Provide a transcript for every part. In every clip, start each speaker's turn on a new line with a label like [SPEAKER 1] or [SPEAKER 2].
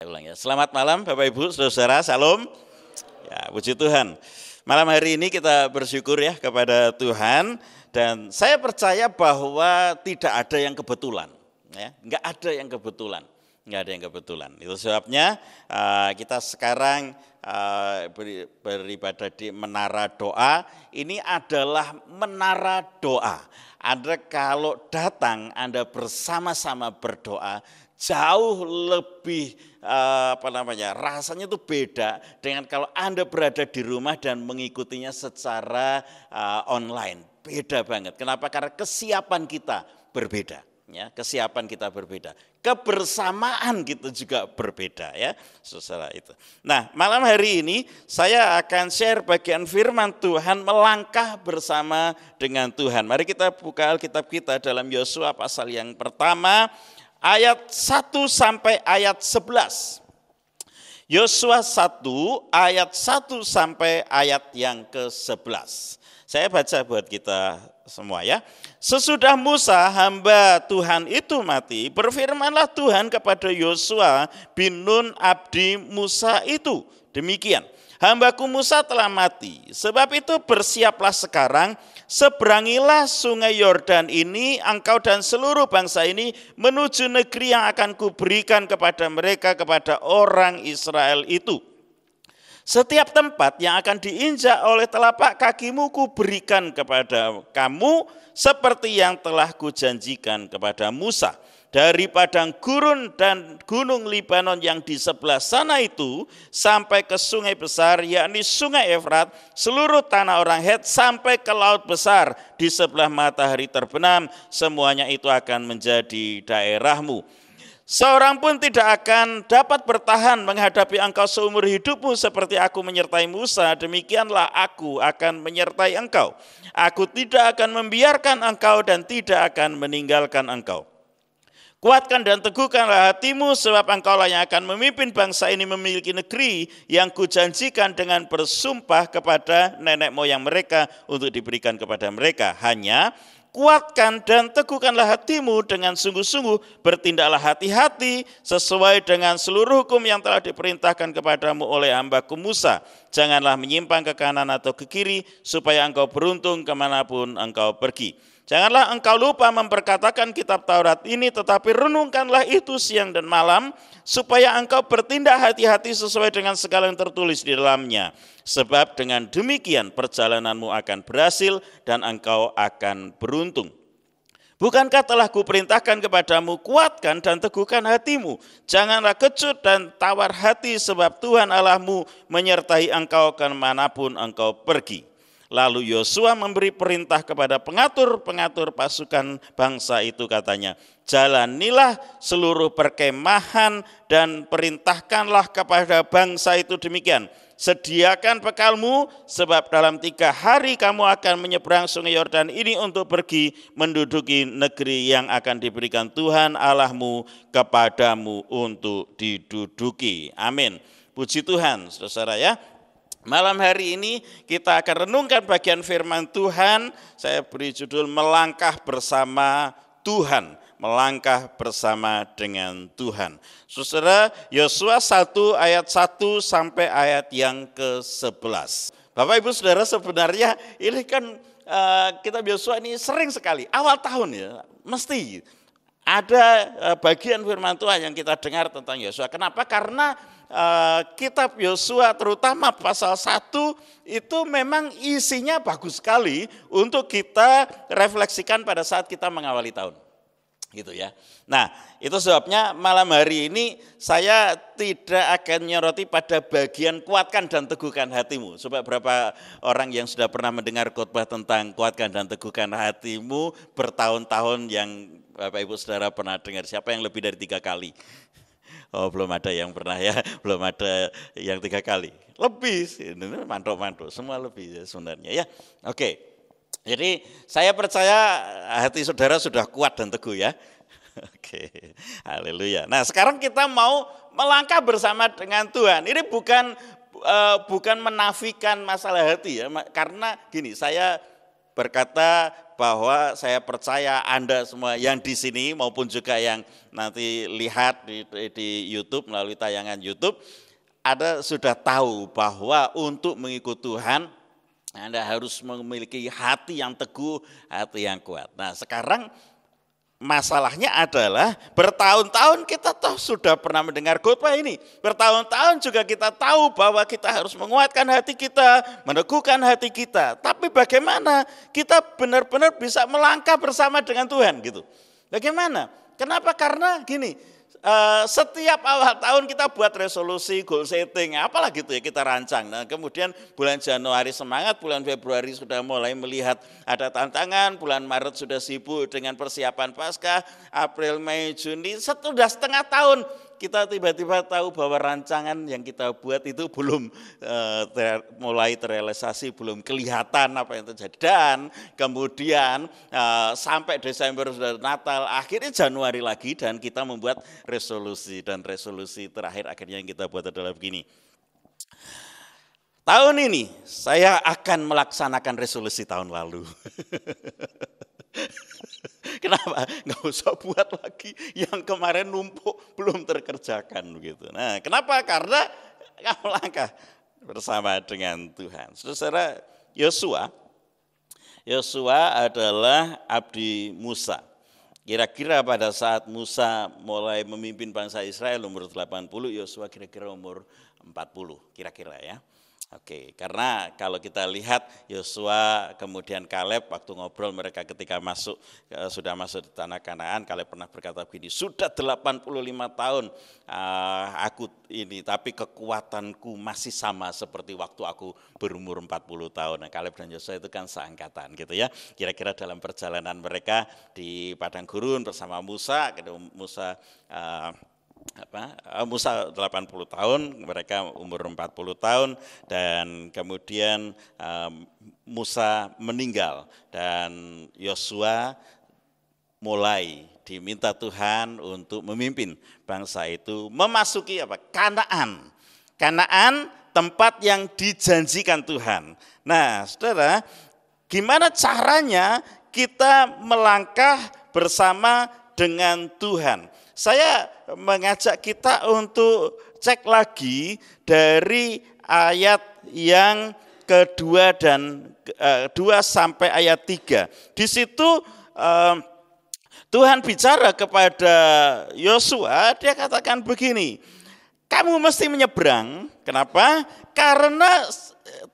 [SPEAKER 1] ulang ya. Selamat malam Bapak Ibu, Saudara-saudara, Salam. Ya, puji Tuhan. Malam hari ini kita bersyukur ya kepada Tuhan dan saya percaya bahwa tidak ada yang kebetulan. Ya, enggak ada yang kebetulan. Enggak ada yang kebetulan. Itu sebabnya kita sekarang beribadah di menara doa. Ini adalah menara doa. Anda kalau datang, Anda bersama-sama berdoa, jauh lebih rasanya itu beda dengan kalau Anda berada di rumah dan mengikutinya secara online. Beda banget. Kenapa? Karena kesiapan kita berbeda. Ya, kesiapan kita berbeda, kebersamaan kita juga berbeda ya, saudara itu. Nah, malam hari ini saya akan share bagian firman Tuhan melangkah bersama dengan Tuhan. Mari kita buka Alkitab kita dalam Yosua pasal yang pertama ayat 1 sampai ayat 11. Yosua 1 ayat 1 sampai ayat yang ke-11. Saya baca buat kita semua ya. Sesudah Musa hamba Tuhan itu mati, berfirmanlah Tuhan kepada Yosua bin Nun abdi Musa itu. Demikian, hambaku Musa telah mati, sebab itu bersiaplah sekarang, seberangilah sungai Yordan ini, engkau dan seluruh bangsa ini menuju negeri yang akan kuberikan kepada mereka, kepada orang Israel itu. Setiap tempat yang akan diinjak oleh telapak kakimu kuberikan kepada kamu seperti yang telah kujanjikan kepada Musa. Dari padang gurun dan gunung Libanon yang di sebelah sana itu sampai ke sungai besar yakni sungai Efrat, seluruh tanah orang Het sampai ke laut besar di sebelah matahari terbenam, semuanya itu akan menjadi daerahmu. Seorang pun tidak akan dapat bertahan menghadapi engkau seumur hidupmu seperti aku menyertai Musa, demikianlah aku akan menyertai engkau. Aku tidak akan membiarkan engkau dan tidak akan meninggalkan engkau. Kuatkan dan teguhkanlah hatimu sebab engkaulah yang akan memimpin bangsa ini memiliki negeri yang kujanjikan dengan bersumpah kepada nenek moyang mereka untuk diberikan kepada mereka. Hanya kuatkan dan teguhkanlah hatimu dengan sungguh-sungguh, bertindaklah hati-hati sesuai dengan seluruh hukum yang telah diperintahkan kepadamu oleh hambaku Musa. Janganlah menyimpang ke kanan atau ke kiri, supaya engkau beruntung kemanapun engkau pergi. Janganlah engkau lupa memperkatakan kitab Taurat ini, tetapi renungkanlah itu siang dan malam, supaya engkau bertindak hati-hati sesuai dengan segala yang tertulis di dalamnya. Sebab dengan demikian perjalananmu akan berhasil dan engkau akan beruntung. Bukankah telah kuperintahkan kepadamu, kuatkan dan teguhkan hatimu. Janganlah kecut dan tawar hati, sebab Tuhan Allahmu menyertai engkau kemanapun engkau pergi. Lalu Yosua memberi perintah kepada pengatur-pengatur pasukan bangsa itu, katanya, jalanilah seluruh perkemahan dan perintahkanlah kepada bangsa itu demikian. Sediakan bekalmu, sebab dalam 3 hari kamu akan menyeberang sungai Yordan ini untuk pergi menduduki negeri yang akan diberikan Tuhan Allahmu kepadamu untuk diduduki. Amin. Puji Tuhan, saudara ya. Malam hari ini kita akan renungkan bagian firman Tuhan. Saya beri judul melangkah bersama Tuhan. Melangkah bersama dengan Tuhan. Saudara, Yosua 1 ayat 1 sampai ayat yang ke-11. Bapak Ibu Saudara, sebenarnya ini kan kitab Yosua ini sering sekali awal tahun ya, mesti ada bagian firman Tuhan yang kita dengar tentang Yosua. Kenapa? Karena kitab Yosua terutama pasal 1 itu memang isinya bagus sekali untuk kita refleksikan pada saat kita mengawali tahun. Gitu ya. Nah, itu sebabnya malam hari ini saya tidak akan nyoroti pada bagian kuatkan dan teguhkan hatimu. Coba berapa orang yang sudah pernah mendengar khotbah tentang kuatkan dan teguhkan hatimu bertahun-tahun yang Bapak Ibu Saudara pernah dengar? Siapa yang lebih dari 3 kali? Oh, belum ada yang pernah ya, belum ada yang 3 kali. Lebih, ini mantuk-mantuk, semua lebih ya sebenarnya ya. Oke, jadi saya percaya hati saudara sudah kuat dan teguh ya. Oke, haleluya. Nah sekarang kita mau melangkah bersama dengan Tuhan. Ini bukan menafikan masalah hati ya, karena gini, saya berkata bahwa saya percaya Anda semua yang di sini maupun juga yang nanti lihat di YouTube melalui tayangan YouTube, Anda sudah tahu bahwa untuk mengikut Tuhan Anda harus memiliki hati yang teguh, hati yang kuat. Nah, sekarang masalahnya adalah bertahun-tahun kita toh sudah pernah mendengar khotbah ini. Bertahun-tahun juga kita tahu bahwa kita harus menguatkan hati kita, meneguhkan hati kita. Tapi bagaimana kita benar-benar bisa melangkah bersama dengan Tuhan gitu. Bagaimana? Kenapa? Karena gini, setiap awal tahun kita buat resolusi, goal setting, apalah gitu ya kita rancang. Nah, kemudian bulan Januari semangat, bulan Februari sudah mulai melihat ada tantangan, bulan Maret sudah sibuk dengan persiapan Paskah, April, Mei, Juni, sudah setengah tahun kita tiba-tiba tahu bahwa rancangan yang kita buat itu belum mulai terrealisasi, belum kelihatan apa yang terjadi. Dan kemudian sampai Desember sudah Natal, akhirnya Januari lagi dan kita membuat resolusi. Dan resolusi terakhir akhirnya yang kita buat adalah begini. Tahun ini saya akan melaksanakan resolusi tahun lalu. Kenapa? Nggak usah buat lagi yang kemarin numpuk belum terkerjakan begitu. Nah, kenapa? Karena kamu langkah bersama dengan Tuhan. Saudara, Yosua adalah abdi Musa. Kira-kira pada saat Musa mulai memimpin bangsa Israel umur 80, Yosua kira-kira umur 40, kira-kira ya. Oke, karena kalau kita lihat Yosua kemudian Kaleb waktu ngobrol mereka ketika sudah masuk di tanah Kanaan, Kaleb pernah berkata begini, sudah 85 tahun aku ini, tapi kekuatanku masih sama seperti waktu aku berumur 40 tahun. Nah, Kaleb dan Yosua itu kan seangkatan gitu ya. Kira-kira dalam perjalanan mereka di padang gurun bersama Musa, Musa 80 tahun, mereka umur 40 tahun, dan kemudian Musa meninggal dan Yosua mulai diminta Tuhan untuk memimpin bangsa itu memasuki Kanaan. Kanaan, tempat yang dijanjikan Tuhan. Nah, saudara, gimana caranya kita melangkah bersama dengan Tuhan? Saya mengajak kita untuk cek lagi dari ayat yang kedua dan 2 sampai ayat 3. Di situ Tuhan bicara kepada Yosua, dia katakan begini, kamu mesti menyeberang, kenapa? Karena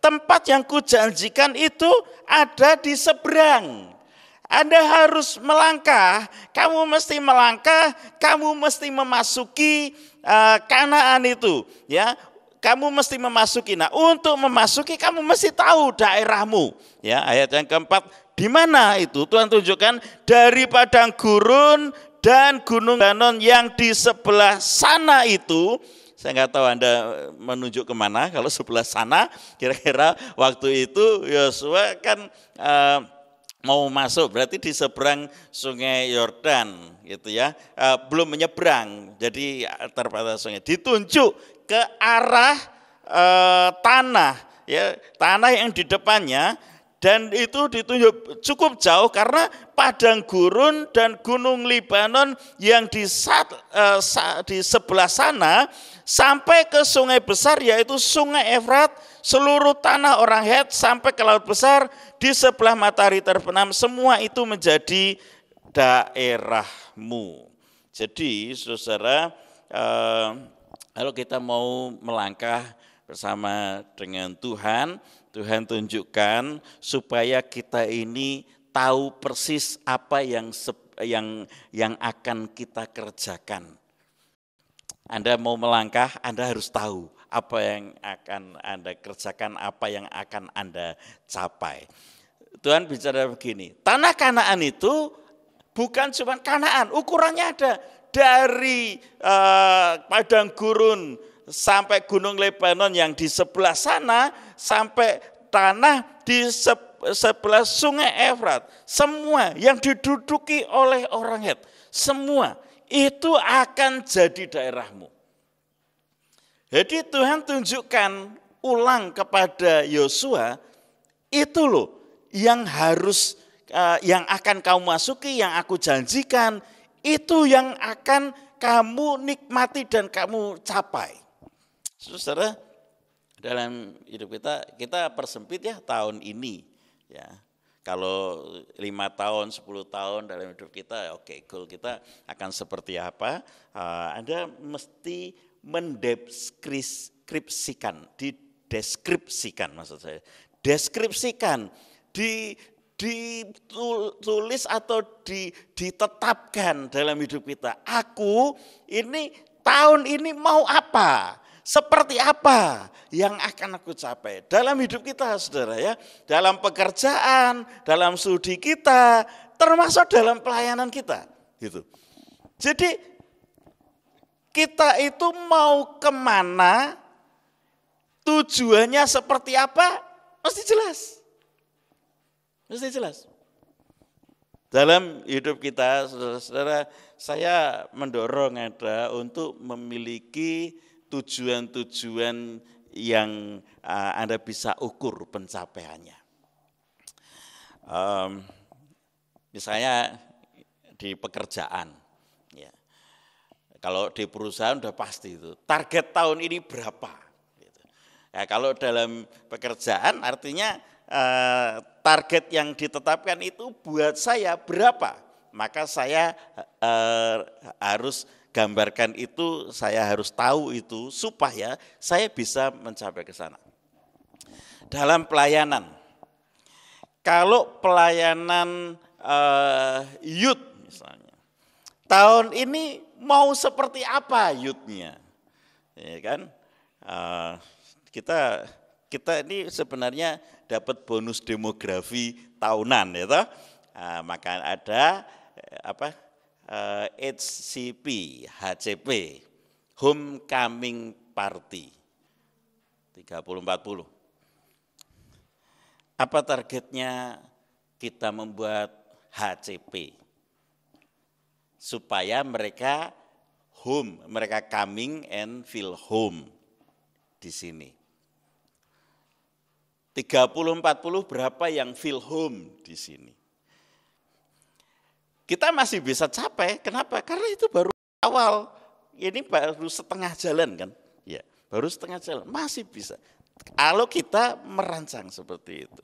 [SPEAKER 1] tempat yang kujanjikan itu ada di seberang. Anda harus melangkah, kamu mesti melangkah, kamu mesti memasuki Kanaan itu, ya. Kamu mesti memasuki. Nah, untuk memasuki kamu mesti tahu daerahmu, ya. Ayat yang keempat, di mana itu? Tuhan tunjukkan dari padang gurun dan gunung Lebanon yang di sebelah sana itu. Saya nggak tahu Anda menunjuk kemana. Kalau sebelah sana, kira-kira waktu itu Yosua kan mau masuk, berarti di seberang sungai Yordan gitu ya, belum menyeberang, jadi terbatas sungai, ditunjuk ke arah tanah, ya, tanah yang di depannya, dan itu ditunjuk cukup jauh karena padang gurun dan gunung Libanon yang di sebelah sana sampai ke sungai besar yaitu sungai Efrat, seluruh tanah orang Het sampai ke laut besar di sebelah matahari terbenam, semua itu menjadi daerahmu. Jadi saudara, kalau kita mau melangkah bersama dengan Tuhan, Tuhan tunjukkan supaya kita ini tahu persis apa yang akan kita kerjakan. Anda mau melangkah, Anda harus tahu apa yang akan Anda kerjakan, apa yang akan Anda capai. Tuhan bicara begini, tanah Kanaan itu bukan cuma Kanaan, ukurannya ada. Dari padang gurun sampai gunung Lebanon yang di sebelah sana, sampai tanah di sebelah sungai Efrat. Semua yang diduduki oleh orang Het, semua itu akan jadi daerahmu. Jadi Tuhan tunjukkan ulang kepada Yosua, itu loh yang yang akan kamu masuki, yang aku janjikan, itu yang akan kamu nikmati dan kamu capai. Saudara, dalam hidup kita persempit ya tahun ini. Ya, kalau 5 tahun, 10 tahun dalam hidup kita, oke, goal kita akan seperti apa? Anda mesti mendeskripsikan, dideskripsikan maksud saya. Deskripsikan, ditulis atau ditetapkan dalam hidup kita. Aku ini tahun ini mau apa? Seperti apa yang akan aku capai dalam hidup kita, saudara ya, dalam pekerjaan, dalam studi kita, termasuk dalam pelayanan kita, gitu. Jadi kita itu mau kemana, tujuannya seperti apa, mesti jelas, mesti jelas. Dalam hidup kita, saudara-saudara, saya mendorong Anda untuk memiliki tujuan-tujuan yang Anda bisa ukur pencapaiannya. Misalnya di pekerjaan, ya. Kalau di perusahaan udah pasti itu target tahun ini berapa. Gitu. Ya, kalau dalam pekerjaan artinya target yang ditetapkan itu buat saya berapa, maka saya harus gambarkan itu, saya harus tahu itu supaya saya bisa mencapai ke sana. Dalam pelayanan, kalau pelayanan youth misalnya, tahun ini mau seperti apa youth-nya, ya kan? Kita ini sebenarnya dapat bonus demografi tahunan, ya toh? Maka ada HCP, Homecoming Party 30-40. Apa targetnya kita membuat HCP? Supaya mereka coming and feel home di sini. 30-40 berapa yang feel home di sini? Kita masih bisa capai, kenapa? Karena itu baru awal, ini baru setengah jalan kan, ya, baru setengah jalan, masih bisa. Kalau kita merancang seperti itu.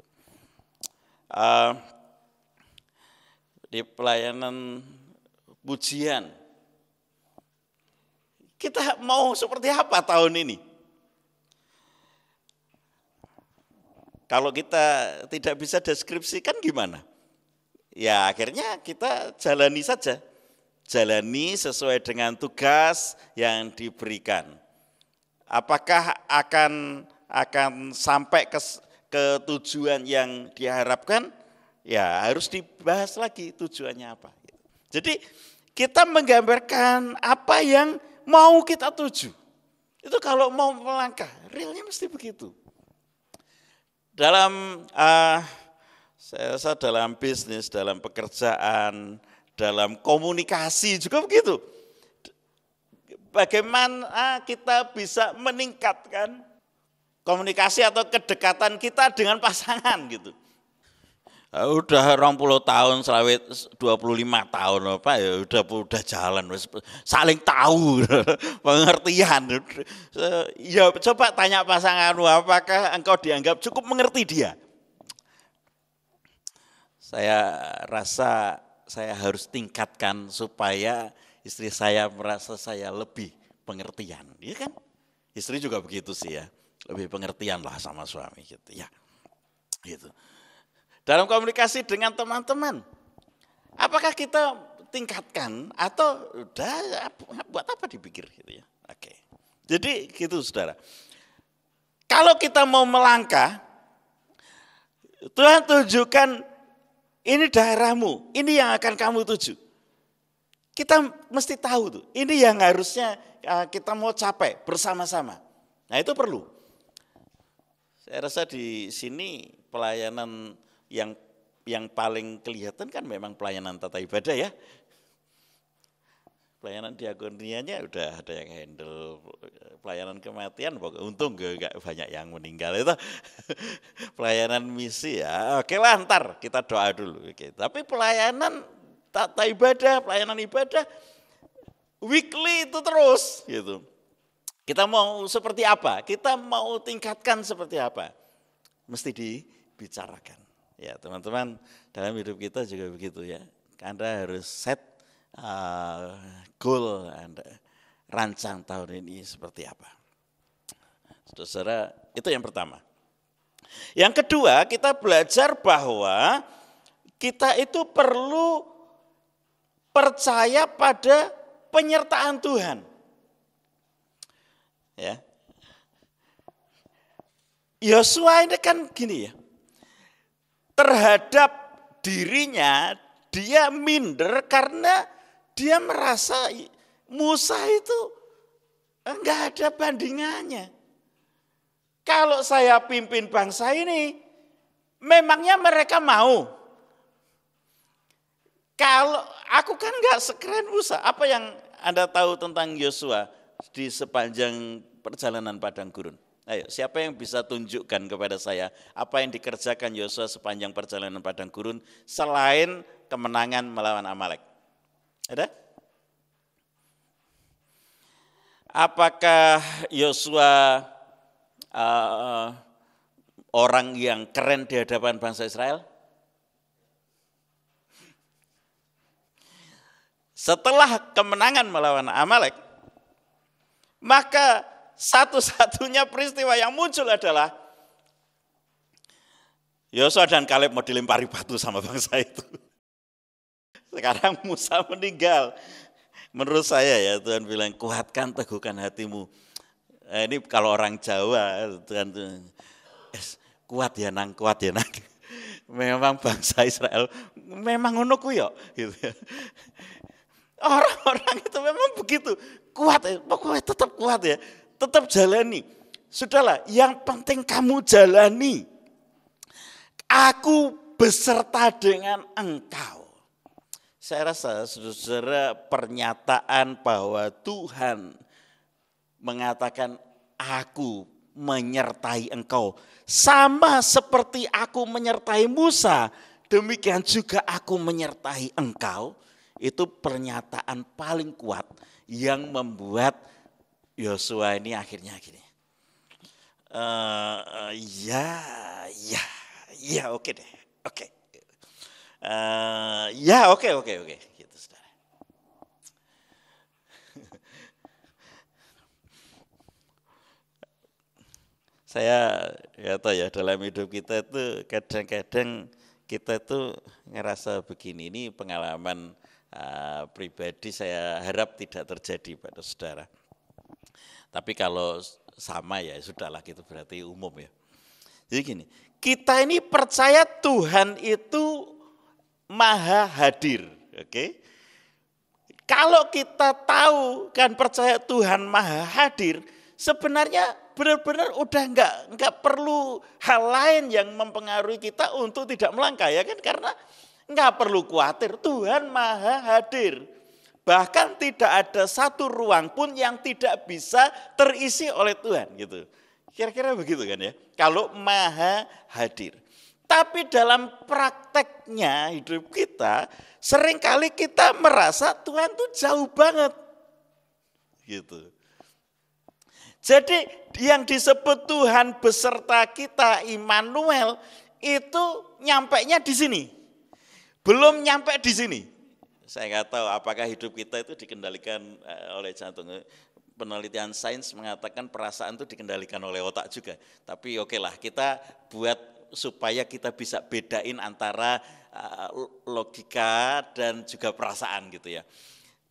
[SPEAKER 1] Di pelayanan pujian, kita mau seperti apa tahun ini? Kalau kita tidak bisa deskripsikan gimana? Ya akhirnya kita jalani saja, jalani sesuai dengan tugas yang diberikan. Apakah akan sampai ke tujuan yang diharapkan? Ya harus dibahas lagi tujuannya apa. Jadi kita menggambarkan apa yang mau kita tuju. Itu kalau mau melangkah, realnya mesti begitu. Dalam saya rasa dalam bisnis, dalam pekerjaan, dalam komunikasi juga begitu. Bagaimana kita bisa meningkatkan komunikasi atau kedekatan kita dengan pasangan gitu. Udah 20 tahun, 25 tahun apa ya udah jalan, saling tahu, pengertian. Ya coba tanya pasanganmu, apakah engkau dianggap cukup mengerti dia? Saya rasa saya harus tingkatkan supaya istri saya merasa saya lebih pengertian, ya kan? Istri juga begitu sih ya, lebih pengertian lah sama suami gitu ya. Gitu. Dalam komunikasi dengan teman-teman, apakah kita tingkatkan atau udah buat apa dipikir gitu ya? Oke. Jadi gitu saudara. Kalau kita mau melangkah, Tuhan tunjukkan ini daerahmu, ini yang akan kamu tuju. Kita mesti tahu tuh, ini yang harusnya kita mau capai bersama-sama. Nah itu perlu. Saya rasa di sini pelayanan yang paling kelihatan kan memang pelayanan tata ibadah ya. Pelayanan diakonianya udah ada yang handle, pelayanan kematian untung gak banyak yang meninggal itu. Pelayanan misi ya, oke lah ntar kita doa dulu. Oke. Tapi pelayanan tata ibadah, pelayanan ibadah weekly itu terus gitu. Kita mau seperti apa? Kita mau tingkatkan seperti apa? Mesti dibicarakan. Ya teman-teman, dalam hidup kita juga begitu ya. Anda harus set goal Anda, rancang tahun ini seperti apa. Saudara, itu yang pertama. Yang kedua, kita belajar bahwa kita itu perlu percaya pada penyertaan Tuhan. Ya. Yosua ini kan gini ya, terhadap dirinya dia minder karena dia merasa Musa itu enggak ada bandingannya. Kalau saya pimpin bangsa ini, memangnya mereka mau? Kalau aku kan enggak sekeren Musa. Apa yang Anda tahu tentang Yosua di sepanjang perjalanan padang gurun? Ayo, siapa yang bisa tunjukkan kepada saya apa yang dikerjakan Yosua sepanjang perjalanan padang gurun selain kemenangan melawan Amalek? Ada? Apakah Yosua orang yang keren di hadapan bangsa Israel? Setelah kemenangan melawan Amalek, maka satu-satunya peristiwa yang muncul adalah Yosua dan Kaleb mau dilempari batu sama bangsa itu. Sekarang Musa meninggal. Menurut saya ya Tuhan bilang kuatkan teguhkan hatimu. Ini kalau orang Jawa Tuhan kuat ya nang. Memang bangsa Israel memang ngono ku yo gitu. Orang-orang itu memang begitu. Kuat ya, pokoknya tetap kuat ya. Tetap jalani. Sudahlah, yang penting kamu jalani. Aku beserta dengan engkau. Saya rasa saudara pernyataan bahwa Tuhan mengatakan aku menyertai engkau. Sama seperti aku menyertai Musa, demikian juga aku menyertai engkau. Itu pernyataan paling kuat yang membuat Yosua ini akhirnya gini. Ya oke deh, oke. Oke, gitu saudara. Saya ya tahu ya dalam hidup kita itu kadang-kadang kita itu ngerasa begini, ini pengalaman pribadi saya harap tidak terjadi pada saudara. Tapi kalau sama ya sudahlah gitu berarti umum ya. Jadi gini, kita ini percaya Tuhan itu maha hadir, oke? Kalau kita tahu kan percaya Tuhan maha hadir, sebenarnya benar-benar udah enggak perlu hal lain yang mempengaruhi kita untuk tidak melangkah ya kan, karena enggak perlu khawatir, Tuhan maha hadir. Bahkan tidak ada satu ruang pun yang tidak bisa terisi oleh Tuhan gitu. Kira-kira begitu kan ya, kalau maha hadir. Tapi dalam prakteknya hidup kita, seringkali kita merasa Tuhan tuh jauh banget. Gitu. Jadi yang disebut Tuhan beserta kita, Immanuel, itu nyampainya di sini. Belum nyampe di sini. Saya nggak tahu apakah hidup kita itu dikendalikan oleh jantung. Penelitian sains mengatakan perasaan itu dikendalikan oleh otak juga. Tapi oke lah, kita buat supaya kita bisa bedain antara logika dan juga perasaan gitu ya.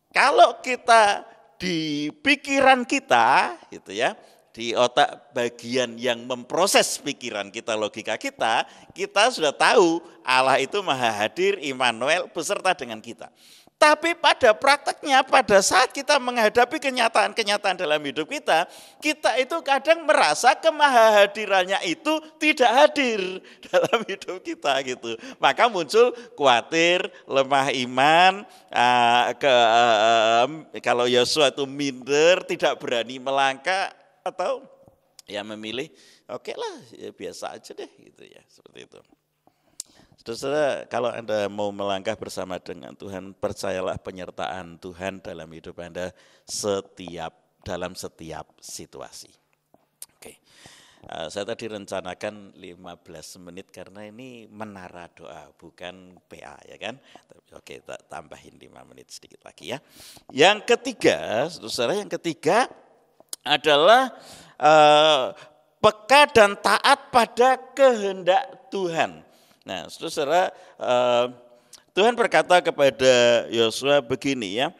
[SPEAKER 1] Kalau kita di pikiran kita gitu ya, di otak bagian yang memproses pikiran kita, logika kita sudah tahu Allah itu maha hadir, Immanuel beserta dengan kita. Tapi pada prakteknya, pada saat kita menghadapi kenyataan-kenyataan dalam hidup kita, kita itu kadang merasa kemahahadirannya itu tidak hadir dalam hidup kita gitu. Maka muncul khawatir, lemah iman, kalau Yosua itu minder, tidak berani melangkah, atau ya memilih, oke lah, ya biasa aja deh gitu ya, seperti itu. Saudara, kalau Anda mau melangkah bersama dengan Tuhan, percayalah penyertaan Tuhan dalam hidup Anda dalam setiap situasi. Oke. Saya tadi rencanakan 15 menit karena ini menara doa, bukan PA ya kan. Oke, tambahin 5 menit sedikit lagi ya. Yang ketiga, saudara, adalah peka dan taat pada kehendak Tuhan. Nah, saudara, Tuhan berkata kepada Yosua begini ya,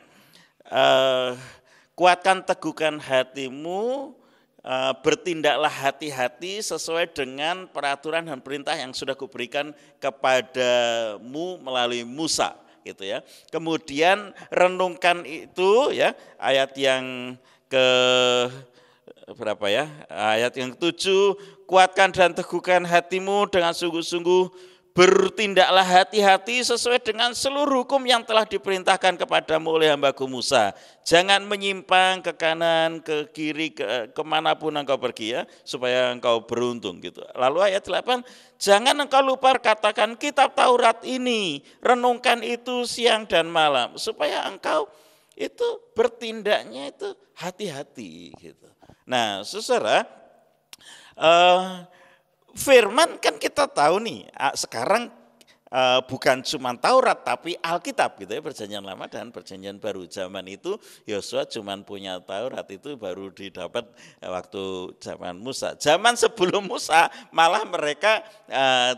[SPEAKER 1] kuatkan teguhkan hatimu, bertindaklah hati-hati sesuai dengan peraturan dan perintah yang sudah kuberikan kepadamu melalui Musa, gitu ya. Kemudian renungkan itu ya, ayat yang berapa ya? Ayat yang 7, kuatkan dan teguhkan hatimu dengan sungguh-sungguh, bertindaklah hati-hati sesuai dengan seluruh hukum yang telah diperintahkan kepadamu oleh hambaku Musa. Jangan menyimpang ke kanan, ke kiri, kemanapun engkau pergi ya, supaya engkau beruntung gitu. Lalu ayat 8, jangan engkau lupa katakan kitab Taurat ini, renungkan itu siang dan malam, supaya engkau itu bertindaknya itu hati-hati gitu. Nah, saudara, firman kan kita tahu nih, sekarang bukan cuma Taurat tapi Alkitab gitu ya, Perjanjian Lama dan Perjanjian Baru. Zaman itu Yosua cuma punya Taurat, itu baru didapat waktu zaman Musa. Zaman sebelum Musa malah mereka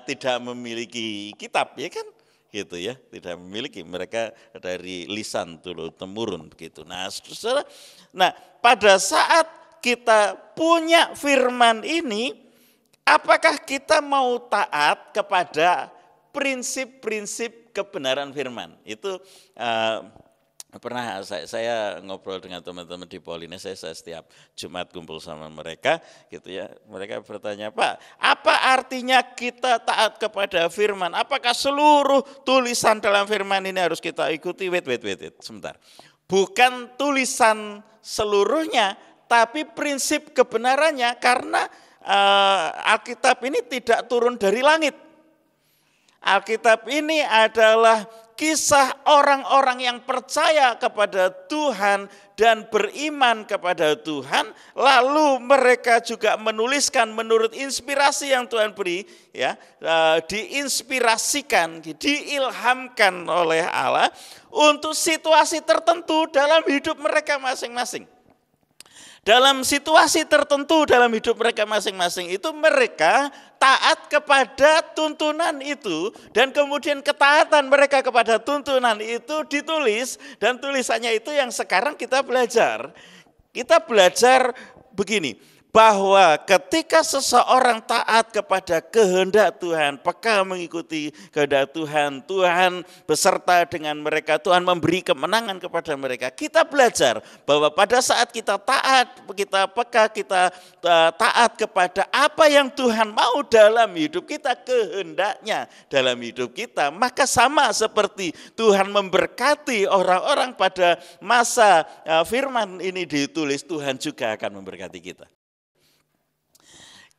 [SPEAKER 1] tidak memiliki kitab ya kan, gitu ya, tidak memiliki, mereka dari lisan turun temurun begitu. Nah, saudara, pada saat kita punya firman ini, apakah kita mau taat kepada prinsip-prinsip kebenaran firman? Itu pernah saya ngobrol dengan teman-teman di Polines, saya setiap Jumat kumpul sama mereka gitu ya. Mereka bertanya, Pak, apa artinya kita taat kepada firman? Apakah seluruh tulisan dalam firman ini harus kita ikuti? Wait, sebentar. Bukan tulisan seluruhnya, tapi prinsip kebenarannya, karena Alkitab ini tidak turun dari langit. Alkitab ini adalah kisah orang-orang yang percaya kepada Tuhan dan beriman kepada Tuhan, lalu mereka juga menuliskan menurut inspirasi yang Tuhan beri, ya, diinspirasikan, diilhamkan oleh Allah untuk situasi tertentu dalam hidup mereka masing-masing. Dalam situasi tertentu dalam hidup mereka masing-masing itu mereka taat kepada tuntunan itu, dan kemudian ketaatan mereka kepada tuntunan itu ditulis, dan tulisannya itu yang sekarang kita belajar. Kita belajar begini, bahwa ketika seseorang taat kepada kehendak Tuhan, peka mengikuti kehendak Tuhan, Tuhan beserta dengan mereka, Tuhan memberi kemenangan kepada mereka. Kita belajar bahwa pada saat kita taat, kita peka, kita taat kepada apa yang Tuhan mau dalam hidup kita, kehendaknya dalam hidup kita, maka sama seperti Tuhan memberkati orang-orang pada masa firman ini ditulis, Tuhan juga akan memberkati kita.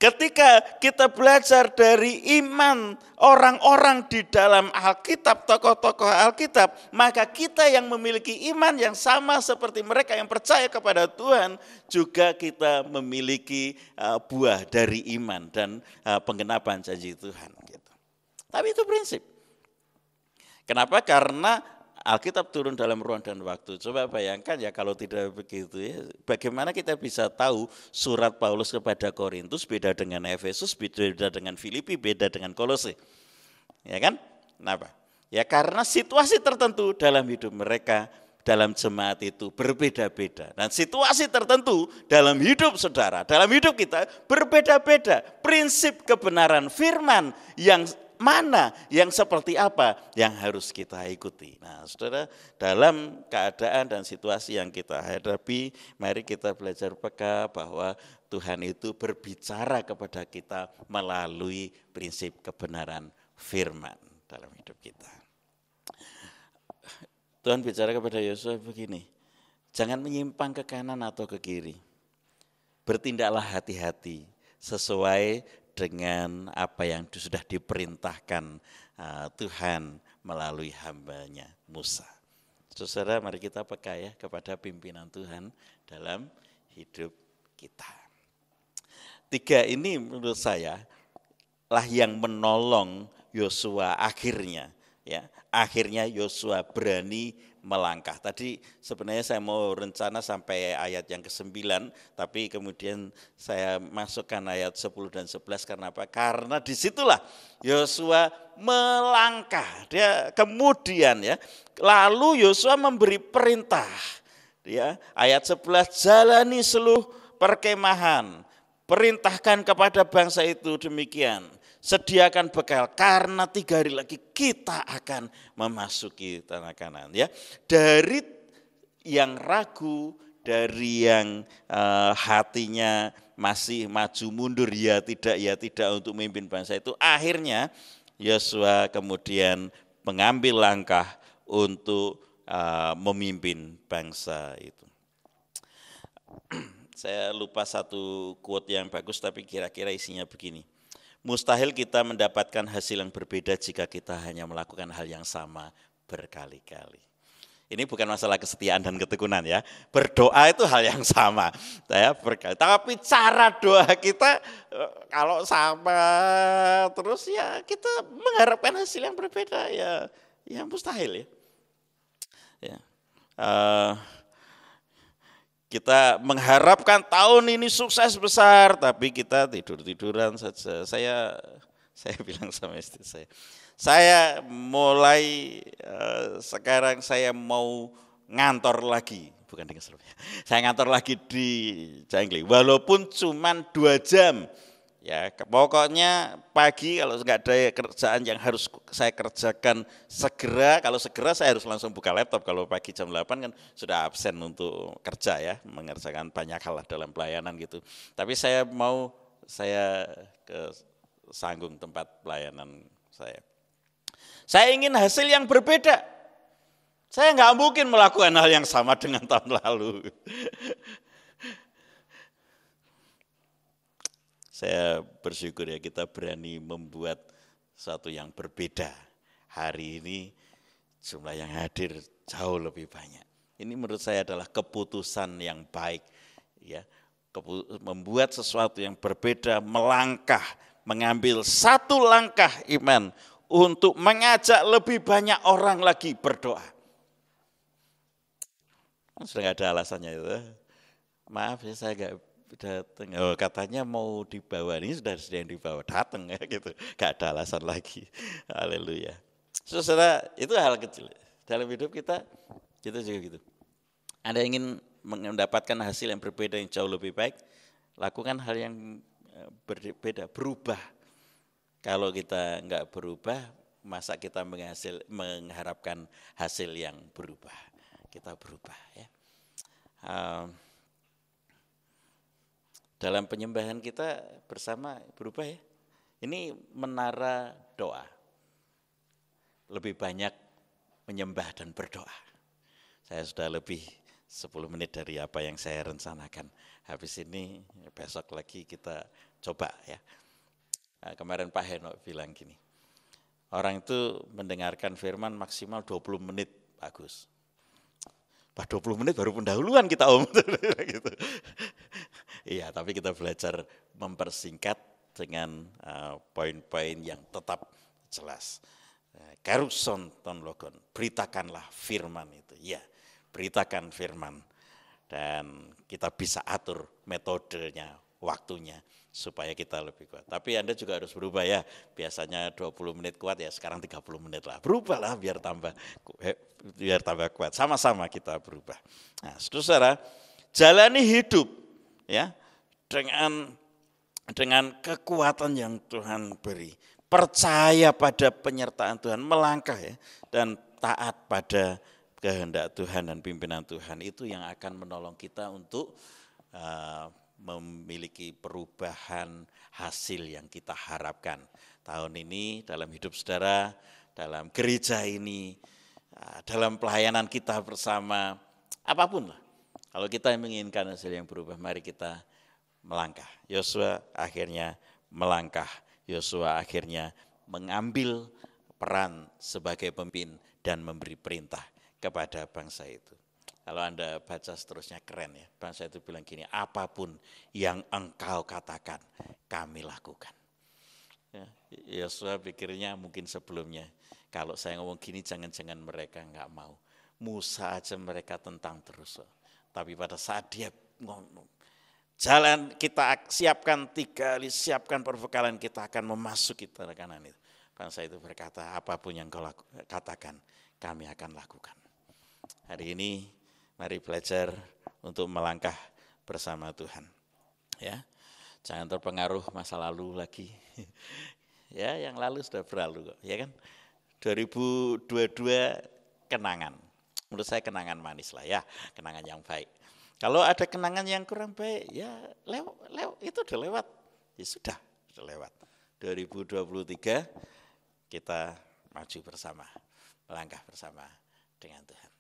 [SPEAKER 1] Ketika kita belajar dari iman orang-orang di dalam Alkitab, tokoh-tokoh Alkitab, maka kita yang memiliki iman yang sama seperti mereka yang percaya kepada Tuhan, juga kita memiliki buah dari iman dan penggenapan janji Tuhan. Tapi itu prinsip. Kenapa? Karena Alkitab turun dalam ruang dan waktu. Coba bayangkan ya kalau tidak begitu ya. Bagaimana kita bisa tahu surat Paulus kepada Korintus beda dengan Efesus, beda dengan Filipi, beda dengan Kolose. Ya kan? Kenapa? Ya karena situasi tertentu dalam hidup mereka, dalam jemaat itu berbeda-beda. Dan situasi tertentu dalam hidup saudara, dalam hidup kita berbeda-beda. Prinsip kebenaran firman yang mana, yang seperti apa yang harus kita ikuti. Nah, saudara, dalam keadaan dan situasi yang kita hadapi, mari kita belajar peka bahwa Tuhan itu berbicara kepada kita melalui prinsip kebenaran firman dalam hidup kita. Tuhan bicara kepada Yosua begini, jangan menyimpang ke kanan atau ke kiri. Bertindaklah hati-hati sesuai dengan apa yang sudah diperintahkan Tuhan melalui hambanya Musa. Saudara, mari kita peka ya kepada pimpinan Tuhan dalam hidup kita. 3 ini menurut saya lah yang menolong Yosua akhirnya. Ya, akhirnya Yosua berani melangkah. Tadi sebenarnya saya mau rencana sampai ayat yang ke-9, tapi kemudian saya masukkan ayat 10 dan 11 karena apa? Karena disitulah Yosua melangkah. Dia kemudian ya, lalu Yosua memberi perintah. Ya, ayat 11, jalani seluruh perkemahan, perintahkan kepada bangsa itu demikian. Sediakan bekal karena 3 hari lagi kita akan memasuki tanah Kanaan ya. Dari yang ragu, dari yang hatinya masih maju mundur ya tidak untuk memimpin bangsa itu, akhirnya Yosua kemudian mengambil langkah untuk memimpin bangsa itu. Saya lupa satu quote yang bagus tapi kira-kira isinya begini. Mustahil kita mendapatkan hasil yang berbeda jika kita hanya melakukan hal yang sama berkali-kali. Ini bukan masalah kesetiaan dan ketekunan ya. Berdoa itu hal yang sama. Ya, tapi cara doa kita kalau sama terus ya kita mengharapkan hasil yang berbeda ya mustahil ya. Kita mengharapkan tahun ini sukses besar, tapi kita tidur-tiduran saja. Saya bilang sama istri saya mulai sekarang saya mau ngantor lagi, bukan di Surabaya. Saya ngantor lagi di Jangkrik, walaupun cuma 2 jam. Ya, pokoknya pagi kalau nggak ada kerjaan yang harus saya kerjakan segera, kalau segera saya harus langsung buka laptop. Kalau pagi jam 8 kan sudah absen untuk kerja ya, mengerjakan banyak hal dalam pelayanan gitu. Tapi saya ke Sanggung tempat pelayanan saya. Saya ingin hasil yang berbeda. Saya nggak mungkin melakukan hal yang sama dengan tahun lalu. Saya bersyukur ya kita berani membuat sesuatu yang berbeda. Hari ini jumlah yang hadir jauh lebih banyak. Ini menurut saya adalah keputusan yang baik. Ya, membuat sesuatu yang berbeda, melangkah, mengambil satu langkah iman untuk mengajak lebih banyak orang lagi berdoa. Sudah nggak ada alasannya itu. Maaf ya saya nggak datang, katanya mau dibawa, ini sudah yang dibawa, datang ya gitu, gak ada alasan lagi. Haleluya. Saudara, itu hal kecil dalam hidup kita juga gitu. Anda ingin mendapatkan hasil yang berbeda yang jauh lebih baik, lakukan hal yang berbeda, berubah. Kalau kita nggak berubah, masa kita mengharapkan hasil yang berubah? Kita berubah ya. Dalam penyembahan kita bersama berubah ya. Ini menara doa. Lebih banyak menyembah dan berdoa. Saya sudah lebih 10 menit dari apa yang saya rencanakan. Habis ini besok lagi kita coba ya. Nah, kemarin Pak Henok bilang gini. Orang itu mendengarkan firman maksimal 20 menit, bagus. Pak 20 menit baru pendahuluan kita om. Gitu. Iya, tapi kita belajar mempersingkat dengan poin-poin yang tetap jelas. Keruson ton logon, beritakanlah firman itu. Ya, beritakan firman. Dan kita bisa atur metodenya, waktunya, supaya kita lebih kuat. Tapi Anda juga harus berubah ya. Biasanya 20 menit kuat ya, sekarang 30 menit lah. Berubahlah biar tambah kuat. Sama-sama kita berubah. Nah, saudara, jalani hidup ya dengan kekuatan yang Tuhan beri. percaya pada penyertaan Tuhan, melangkah ya, dan taat pada kehendak Tuhan dan pimpinan Tuhan, itu yang akan menolong kita untuk memiliki perubahan hasil yang kita harapkan tahun ini dalam hidup saudara, dalam gereja ini, dalam pelayanan kita bersama, apapun lah. Kalau kita menginginkan hasil yang berubah, mari kita melangkah. Yosua akhirnya melangkah. Yosua akhirnya mengambil peran sebagai pemimpin dan memberi perintah kepada bangsa itu. Kalau Anda baca seterusnya keren ya. Bangsa itu bilang gini, apapun yang engkau katakan, kami lakukan. Yosua pikirnya mungkin sebelumnya, kalau saya ngomong gini jangan-jangan mereka enggak mau. Musa aja mereka tentang terus. Tapi pada saat dia ngomong, jalan kita siapkan 3 kali, siapkan perbekalan, kita akan memasuki tanah Kanaan itu. Bangsa itu berkata, apapun yang kau katakan, kami akan lakukan. Hari ini mari belajar untuk melangkah bersama Tuhan. Ya, jangan terpengaruh masa lalu lagi. Ya, yang lalu sudah berlalu kok, ya kan? 2022 kenangan. Menurut saya kenangan manis lah ya, kenangan yang baik. Kalau ada kenangan yang kurang baik, ya itu udah lewat. Ya sudah lewat. 2023 kita maju bersama, melangkah bersama dengan Tuhan.